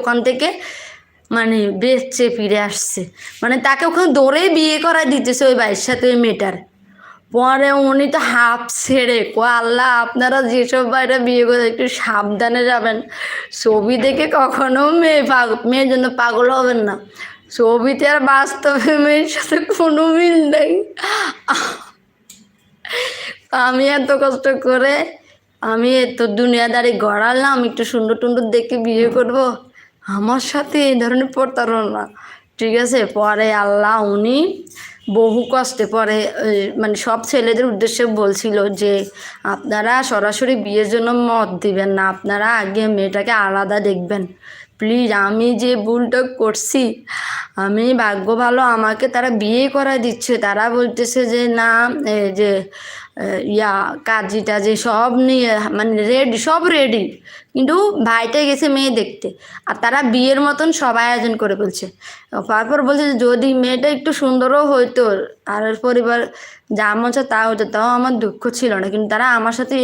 ওখান থেকে মানে বেঁচে ফিরে আসছে, মানে তাকে ওখানে দৌড়েই বিয়ে করা দিতেছে ওই ভাইয়ের সাথে ওই মেয়েটার। পরে উনি তো হাফ ছেড়ে আল্লাহ আপনারা যেসব বাইরে বিয়ে করে একটু সাবধানে যাবেন, ছবি দেখে কখনো মেয়ের জন্য পাগল হবেন না। ছবিতে আর বাস্তবে মেয়ের সাথে কোনো মিল নেই। আমি এত কষ্ট করে আমি এত দুনিয়াদারি গড়ালাম একটু সুন্দর টুন্দর দেখে বিয়ে করব, আমার সাথে এই ধরনের প্রতারণা। ঠিক আছে, পরে আল্লাহ উনি বহু কষ্টে পরে মানে সব ছেলেদের উদ্দেশ্যে বলছিল যে আপনারা সরাসরি বিয়ের জন্য মত দিবেন না, আপনারা আগে মেয়েটাকে আলাদা দেখবেন প্লিজ। আমি যে ভুলটা করছি, আমি ভাগ্য ভালো আমাকে তারা বিয়ে করা দিচ্ছে, তারা বলতেছে যে না যে ইয়া কাজী টাজি সব নিয়ে মানে রেডি, সব রেডি, কিন্তু ভাইটাই গেছে মেয়ে দেখতে, আর তারা বিয়ের মতন সব আয়োজন করে ফেলছে। তারপর বলছে যে যদি মেয়েটা একটু সুন্দরও হইতো আর পরিবার যা মন চায় তা হতো, তাও আমার দুঃখ ছিল না, কিন্তু তারা আমার সাথে